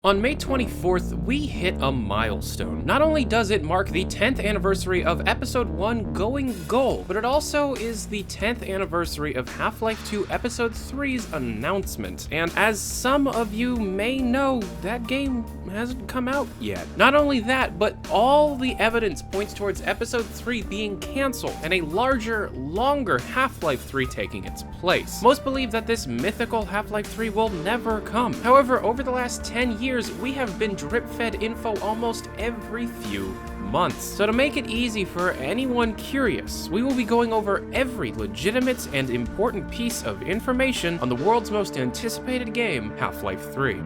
On May 24th, we hit a milestone. Not only does it mark the 10th anniversary of Episode 1 going gold, but it also is the 10th anniversary of Half-Life 2 Episode 3's announcement. And as some of you may know, that game hasn't come out yet. Not only that, but all the evidence points towards Episode 3 being cancelled and a larger, longer Half-Life 3 taking its place. Most believe that this mythical Half-Life 3 will never come. However, over the last 10 years, we have been drip-fed info almost every few months. So to make it easy for anyone curious, we will be going over every legitimate and important piece of information on the world's most anticipated game, Half-Life 3.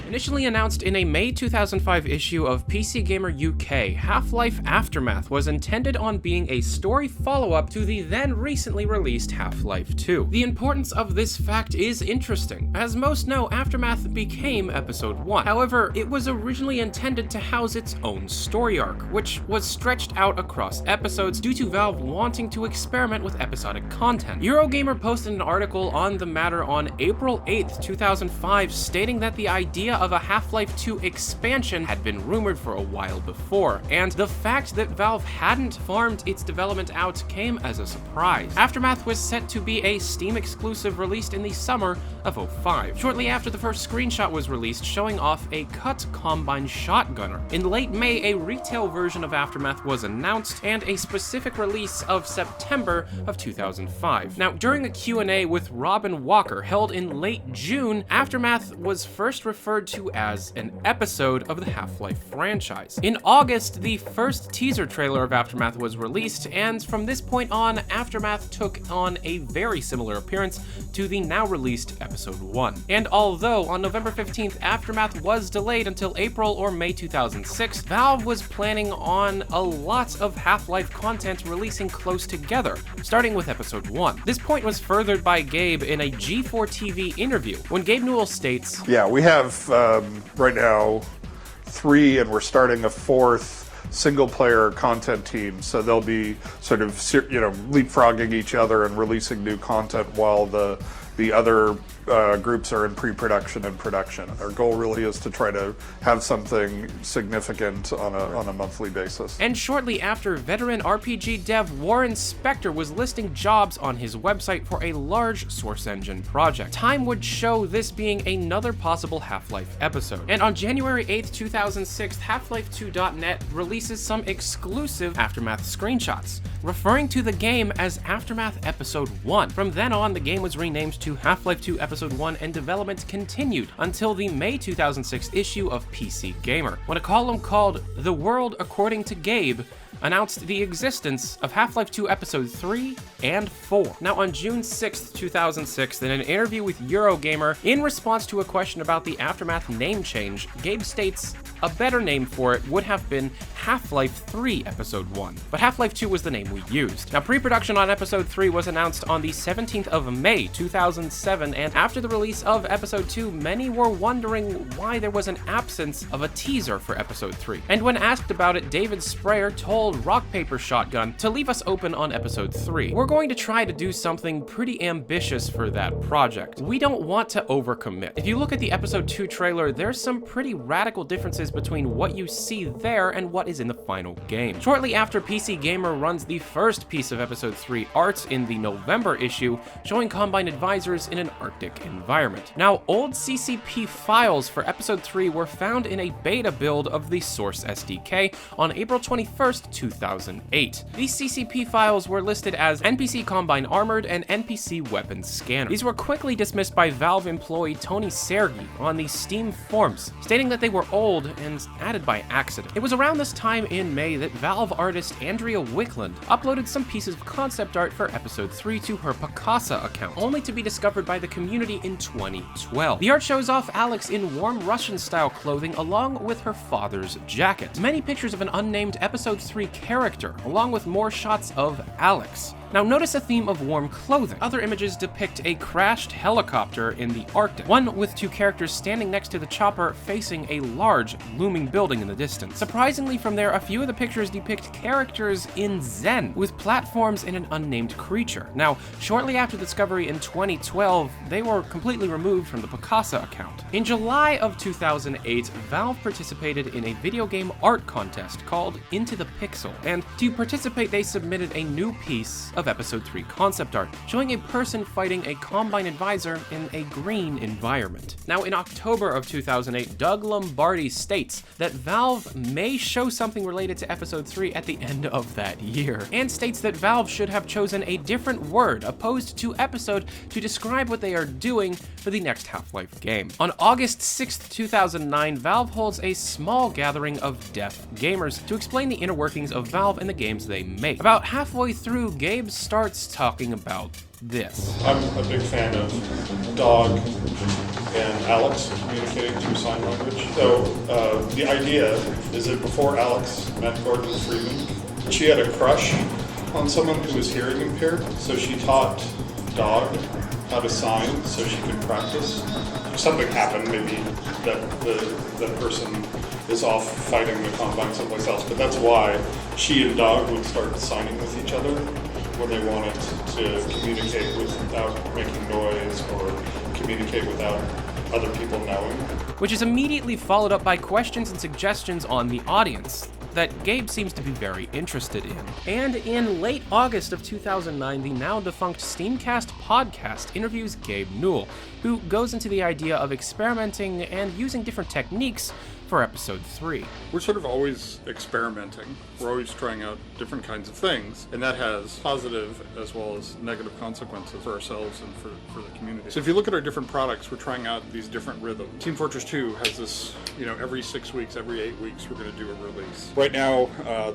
Initially announced in a May 2005 issue of PC Gamer UK, Half-Life Aftermath was intended on being a story follow-up to the then recently released Half-Life 2. The importance of this fact is interesting. As most know, Aftermath became Episode 1. However, it was originally intended to house its own story arc, which was stretched out across episodes due to Valve wanting to experiment with episodic content. Eurogamer posted an article on the matter on April 8th, 2005, stating that the idea of a Half-Life 2 expansion had been rumored for a while before, and the fact that Valve hadn't farmed its development out came as a surprise. Aftermath was set to be a Steam exclusive released in the summer of 2005. Shortly after, the first screenshot was released showing off a cut Combine shotgunner. In late May, a retail version of Aftermath was announced, and a specific release of September of 2005. Now, during a Q&A with Robin Walker held in late June, Aftermath was first referred to as an episode of the Half-Life franchise. In August, the first teaser trailer of Aftermath was released, and from this point on, Aftermath took on a very similar appearance to the now released Episode 1. And although on November 15th, Aftermath was delayed until April or May 2006, Valve was planning on a lot of Half-Life content releasing close together, starting with Episode 1. This point was furthered by Gabe in a G4 TV interview, when Gabe Newell states, "Yeah, we have right now 3, and we're starting a 4th single-player content team, so they'll be sort of, leapfrogging each other and releasing new content while the other groups are in pre-production and production. Our goal really is to try to have something significant on a monthly basis." And shortly after, veteran RPG dev Warren Spector was listing jobs on his website for a large Source Engine project. Time would show this being another possible Half-Life episode. And on January 8th, 2006, Half-Life2.net releases some exclusive Aftermath screenshots, referring to the game as Aftermath Episode 1. From then on, the game was renamed to Half-Life 2 Episode 1, and development continued until the May 2006 issue of PC Gamer, when a column called "The World According to Gabe" announced the existence of Half-Life 2 Episode 3 and 4. Now, on June 6th, 2006, in an interview with Eurogamer, in response to a question about the Aftermath name change, Gabe states, "A better name for it would have been Half-Life 3 Episode 1, but Half-Life 2 was the name we used." Now, pre-production on Episode 3 was announced on the 17th of May, 2007, and after the release of Episode 2, many were wondering why there was an absence of a teaser for Episode 3. And when asked about it, David Speyrer told Rock Paper Shotgun to leave us open on Episode 3. "We're going to try to do something pretty ambitious for that project. We don't want to overcommit." If you look at the Episode 2 trailer, there's some pretty radical differences between what you see there and what is in the final game. Shortly after, PC Gamer runs the first piece of Episode 3 art in the November issue, showing Combine advisors in an Arctic environment. Now, old CCP files for Episode 3 were found in a beta build of the Source SDK on April 21st, 2008. These CCP files were listed as NPC Combine Armored and NPC Weapons Scanner. These were quickly dismissed by Valve employee Tony Sergi on the Steam forums, stating that they were old and added by accident. It was around this time in May that Valve artist Andrea Wickland uploaded some pieces of concept art for Episode 3 to her Picasa account, only to be discovered by the community in 2012. The art shows off Alex in warm Russian-style clothing along with her father's jacket. Many pictures of an unnamed Episode 3 character, along with more shots of Alex. Now notice a theme of warm clothing. Other images depict a crashed helicopter in the Arctic, one with two characters standing next to the chopper facing a large, looming building in the distance. Surprisingly from there, a few of the pictures depict characters in Zen, with platforms and an unnamed creature. Now, shortly after discovery in 2012, they were completely removed from the Picasa account. In July of 2008, Valve participated in a video game art contest called Into the Pixel, and to participate they submitted a new piece of Episode 3 concept art, showing a person fighting a Combine advisor in a green environment. Now, in October of 2008, Doug Lombardi states that Valve may show something related to Episode 3 at the end of that year, and states that Valve should have chosen a different word opposed to episode to describe what they are doing for the next Half-Life game. On August 6th, 2009, Valve holds a small gathering of deaf gamers to explain the inner workings of Valve and the games they make. About halfway through, Gabe starts talking about this. I'm a big fan of Dog and Alex communicating through sign language. So the idea is that before Alex met Gordon Freeman, she had a crush on someone who was hearing impaired, so she taught Dog how to sign so she could practice. Something happened, maybe that the person is off fighting the Combine someplace else, but that's why she and Dog would start signing with each other when they wanted to communicate without making noise or communicate without other people knowing. Which is immediately followed up by questions and suggestions on the audience that Gabe seems to be very interested in. And in late August of 2009, the now defunct Steamcast podcast interviews Gabe Newell, who goes into the idea of experimenting and using different techniques for Episode 3. We're sort of always experimenting. We're always trying out different kinds of things, and that has positive as well as negative consequences for ourselves and for the community. So if you look at our different products, we're trying out these different rhythms. Team Fortress 2 has this, every 6 weeks, every 8 weeks, we're going to do a release. Right now,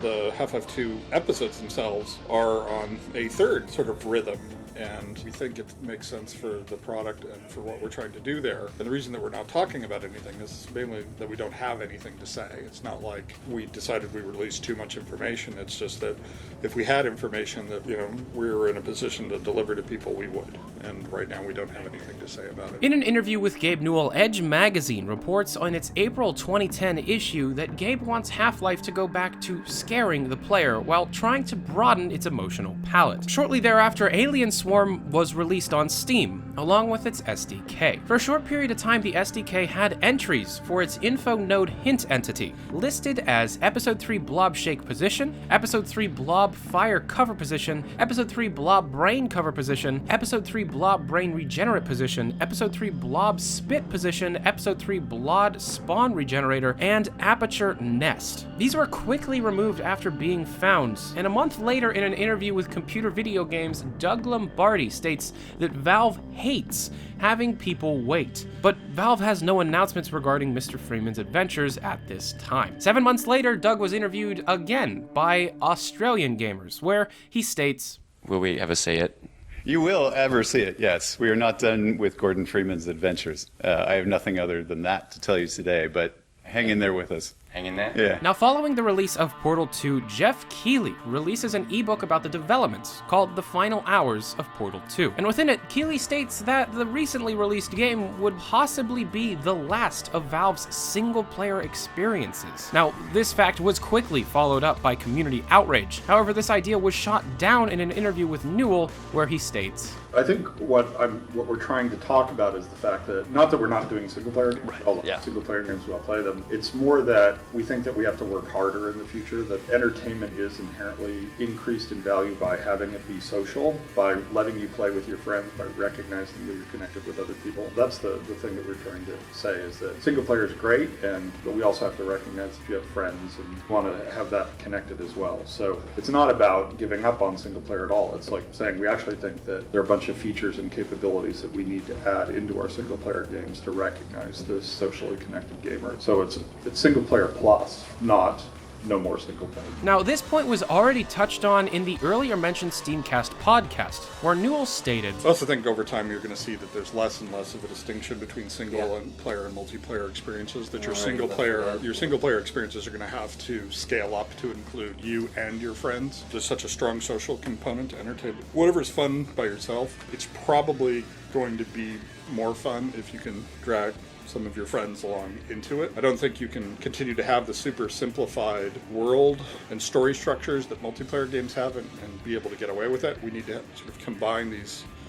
the Half-Life 2 episodes themselves are on a third sort of rhythm, and we think it makes sense for the product and for what we're trying to do there. And the reason that we're not talking about anything is mainly that we don't have anything to say. It's not like we decided we released too much information. It's just that if we had information that, we were in a position to deliver to people, we would. And right now we don't have anything to say about it. In an interview with Gabe Newell, Edge Magazine reports on its April 2010 issue that Gabe wants Half-Life to go back to scaring the player while trying to broaden its emotional palette. Shortly thereafter, Alien Swarm was released on Steam, along with its SDK. For a short period of time, the SDK had entries for its info node hint entity, listed as Episode 3 Blob Shake Position, Episode 3 Blob Fire Cover Position, Episode 3 Blob Brain Cover Position, Episode 3 Blob Brain Regenerate Position, Episode 3 Blob Spit Position, Episode 3 Blob Spawn Regenerator, and Aperture Nest. These were quickly removed after being found, and a month later in an interview with Computer Video Games, Doug Lombardi states that Valve hates having people wait, but Valve has no announcements regarding Mr. Freeman's adventures at this time. 7 months later, Doug was interviewed again by Australian Gamers, where he states, "Will we ever see it?" You will ever see it, yes. We are not done with Gordon Freeman's adventures. I have nothing other than that to tell you today, but hang in there with us. Hang in there? Yeah. Now, following the release of Portal 2, Jeff Keighley releases an ebook about the developments called The Final Hours of Portal 2. And within it, Keighley states that the recently released game would possibly be the last of Valve's single-player experiences. Now, this fact was quickly followed up by community outrage. However, this idea was shot down in an interview with Newell, where he states, I think what we're trying to talk about is the fact that, not that we're not doing single-player games, although single-player games, we'll play them. It's more that we think that we have to work harder in the future, that entertainment is inherently increased in value by having it be social, by letting you play with your friends, by recognizing that you're connected with other people. That's the thing that we're trying to say, is that single-player is great, but we also have to recognize that you have friends and want to have that connected as well. So it's not about giving up on single-player at all. It's like saying we actually think that there are a bunch of features and capabilities that we need to add into our single player games to recognize this socially connected gamer. So it's single player plus, not no more single player. Now, this point was already touched on in the earlier mentioned Steamcast podcast, where Newell stated, I also think over time you're going to see that there's less and less of a distinction between single and player and multiplayer experiences, that your single player experiences are going to have to scale up to include you and your friends. There's such a strong social component to entertainment. Whatever's fun by yourself, it's probably going to be more fun if you can drag some of your friends along into it. I don't think you can continue to have the super simplified world and story structures that multiplayer games have and be able to get away with it. We need to sort of combine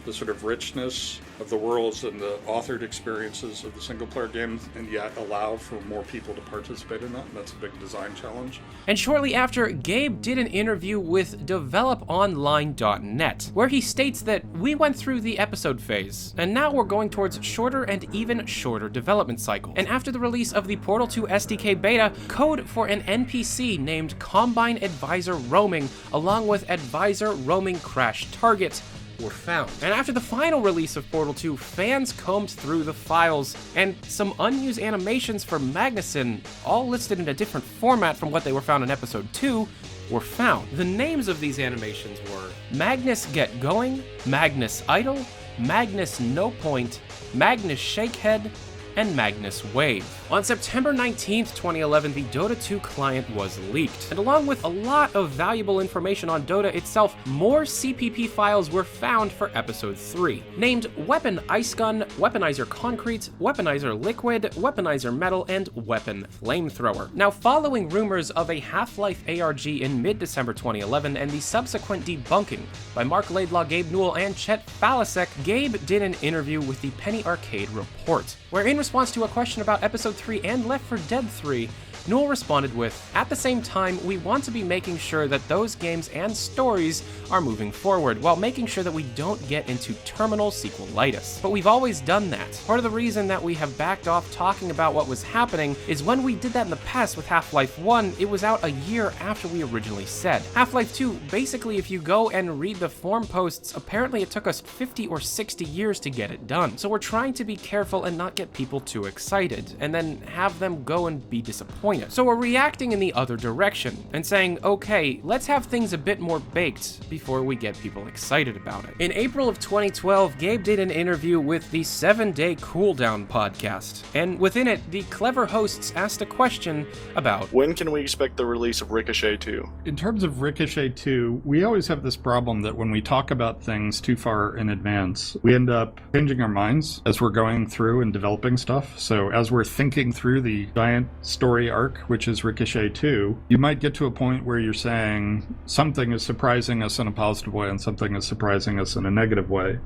the sort of richness of the worlds and the authored experiences of the single-player games, and yet allow for more people to participate in that, and that's a big design challenge. And shortly after, Gabe did an interview with DevelopOnline.net, where he states that we went through the episode phase, and now we're going towards shorter and even shorter development cycles. And after the release of the Portal 2 SDK beta, code for an NPC named Combine Advisor Roaming, along with Advisor Roaming Crash Target, were found. And after the final release of Portal 2, fans combed through the files, and some unused animations for Magnuson, all listed in a different format from what they were found in Episode 2, were found. The names of these animations were Magnus Get Going, Magnus Idle, Magnus No Point, Magnus Shakehead, and Magnus Wave. On September 19th, 2011, the Dota 2 client was leaked, and along with a lot of valuable information on Dota itself, more CPP files were found for Episode 3, named Weapon Ice Gun, Weaponizer Concrete, Weaponizer Liquid, Weaponizer Metal, and Weapon Flamethrower. Now, following rumors of a Half-Life ARG in mid-December 2011 and the subsequent debunking by Mark Laidlaw, Gabe Newell, and Chet Falasek, Gabe did an interview with the Penny Arcade Report, where in response to a question about Episode 3 and Left 4 Dead 3, Newell responded with, "At the same time, we want to be making sure that those games and stories are moving forward, while making sure that we don't get into terminal sequelitis. But we've always done that. Part of the reason that we have backed off talking about what was happening is when we did that in the past with Half-Life 1, it was out a year after we originally said. Half-Life 2, basically if you go and read the forum posts, apparently it took us 50 or 60 years to get it done. So we're trying to be careful and not get people too excited, and then have them go and be disappointed. So we're reacting in the other direction and saying, okay, let's have things a bit more baked before we get people excited about it." In April of 2012, Gabe did an interview with the 7-Day Cooldown podcast, and within it, the clever hosts asked a question about, when can we expect the release of Ricochet 2? In terms of Ricochet 2, we always have this problem that when we talk about things too far in advance, we end up changing our minds as we're going through and developing stuff. So as we're thinking through the giant story arc, which is Ricochet 2, you might get to a point where you're saying something is surprising us in a positive way and something is surprising us in a negative way.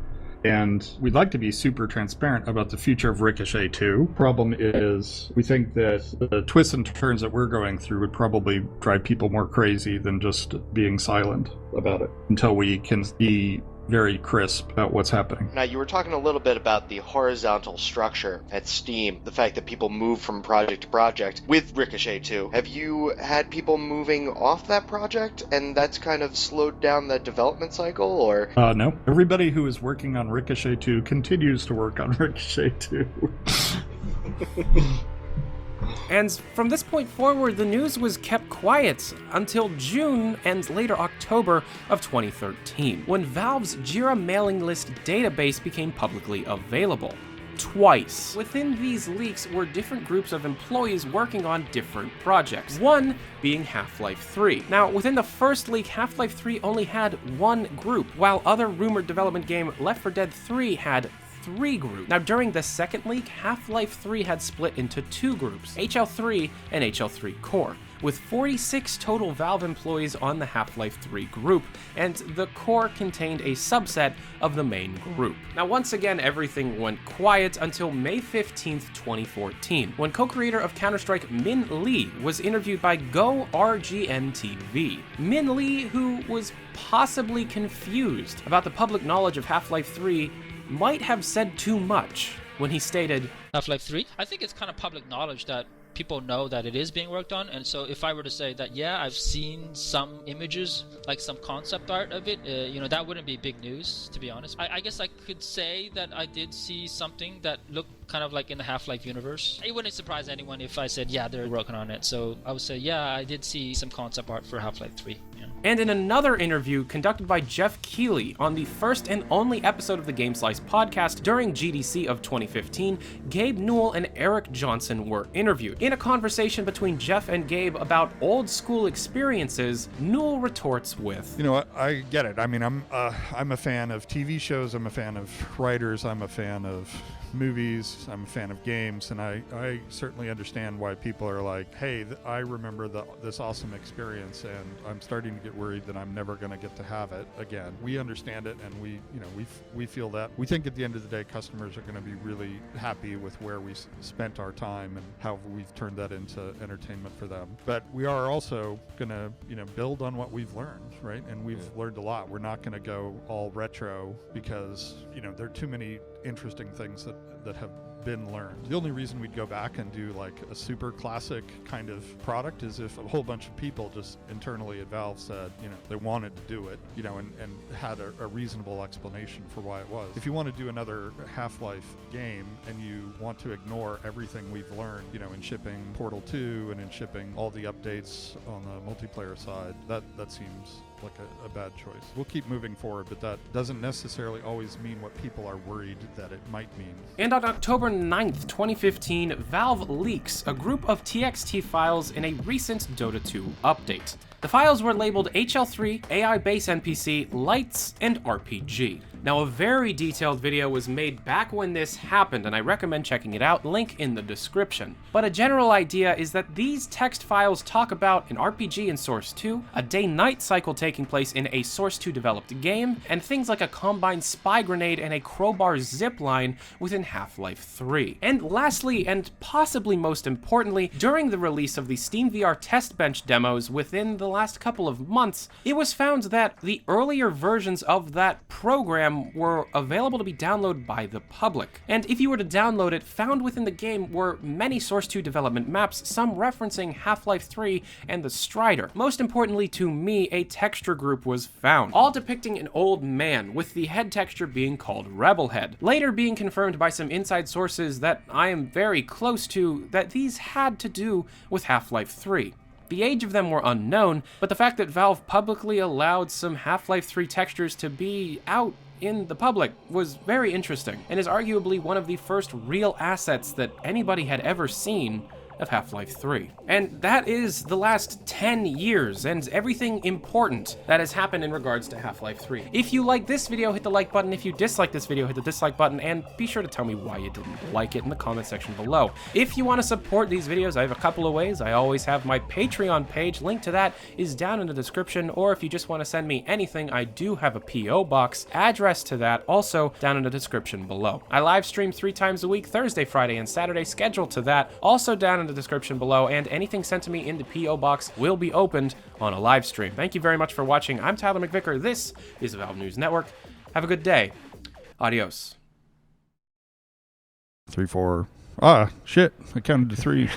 And we'd like to be super transparent about the future of Ricochet 2. Problem is, we think that the twists and turns that we're going through would probably drive people more crazy than just being silent about it until we can be very crisp about what's happening. Now, you were talking a little bit about the horizontal structure at Steam, the fact that people move from project to project with Ricochet 2. Have you had people moving off that project, and that's kind of slowed down the development cycle, or? No. Everybody who is working on Ricochet 2 continues to work on Ricochet 2. And from this point forward, the news was kept quiet until June and later October of 2013, when Valve's Jira mailing list database became publicly available. Twice. Within these leaks were different groups of employees working on different projects, one being Half-Life 3. Now, within the first leak, Half-Life 3 only had one group, while other rumored development game Left 4 Dead 3 had 3 groups. Now, during the second leak, Half-Life 3 had split into 2 groups, HL3 and HL3 Core, with 46 total Valve employees on the Half-Life 3 group, and the Core contained a subset of the main group. Now, once again, everything went quiet until May 15th, 2014, when co-creator of Counter-Strike Min Lee was interviewed by GoRGN-TV. Min Lee, who was possibly confused about the public knowledge of Half-Life 3, might have said too much when he stated, Half-Life 3. I think it's kind of public knowledge that people know that it is being worked on. And so if I were to say that, yeah, I've seen some images, like some concept art of it, that wouldn't be big news, to be honest. I guess I could say that I did see something that looked kind of like in the Half-Life universe. It wouldn't surprise anyone if I said, yeah, they're working on it. So I would say, yeah, I did see some concept art for Half-Life 3. Yeah. And in another interview conducted by Jeff Keighley on the first and only episode of the Game Slice podcast during GDC of 2015, Gabe, Newell, and Eric Johnson were interviewed. In a conversation between Jeff and Gabe about old school experiences, Newell retorts with, I get it. I mean, I'm a fan of TV shows, I'm a fan of writers, I'm a fan of movies, I'm a fan of games, and I certainly understand why people are like, hey, I remember this awesome experience, and I'm starting to get worried that I'm never going to get to have it again. We understand it, and we feel that. We think at the end of the day, customers are going to be really happy with where we spent our time and how we've turned that into entertainment for them. But we are also going to, build on what we've learned, right? And we've learned a lot. We're not going to go all retro because, there are too many interesting things that have been learned. The only reason we'd go back and do like a super classic kind of product is if a whole bunch of people just internally at Valve said, they wanted to do it, and had a reasonable explanation for why it was. If you want to do another Half-Life game and you want to ignore everything we've learned, in shipping Portal 2 and in shipping all the updates on the multiplayer side, that seems like a bad choice. We'll keep moving forward, but that doesn't necessarily always mean what people are worried that it might mean. And on October 9th, 2015, Valve leaks a group of TXT files in a recent Dota 2 update. The files were labeled HL3, AI Base NPC, Lights, and RPG. Now, a very detailed video was made back when this happened, and I recommend checking it out, link in the description. But a general idea is that these text files talk about an RPG in Source 2, a day-night cycle taking place in a Source 2 developed game, and things like a Combine spy grenade and a crowbar zipline within Half-Life 3. And lastly, and possibly most importantly, during the release of the SteamVR test bench demos within the last couple of months, it was found that the earlier versions of that program were available to be downloaded by the public. And if you were to download it, found within the game were many Source 2 development maps, some referencing Half-Life 3 and the Strider. Most importantly to me, a texture group was found, all depicting an old man, with the head texture being called Rebel Head. Later being confirmed by some inside sources that I am very close to that these had to do with Half-Life 3. The age of them were unknown, but the fact that Valve publicly allowed some Half-Life 3 textures to be out in the public was very interesting, and is arguably one of the first real assets that anybody had ever seen of Half-Life 3. And that is the last 10 years and everything important that has happened in regards to Half-Life 3. If you like this video, hit the like button. If you dislike this video, hit the dislike button, and be sure to tell me why you didn't like it in the comment section below. If you want to support these videos, I have a couple of ways. I always have my Patreon page. Link to that is down in the description, or if you just want to send me anything, I do have a P.O. box. Address to that also down in the description below. I live stream 3 times a week, Thursday, Friday, and Saturday, scheduled to that, also down in the description below, and anything sent to me in the P.O. box will be opened on a live stream. Thank you very much for watching. I'm Tyler McVicker. This is the Valve News Network. Have a good day. Adios. 3, 4. Ah, shit. I counted to 3.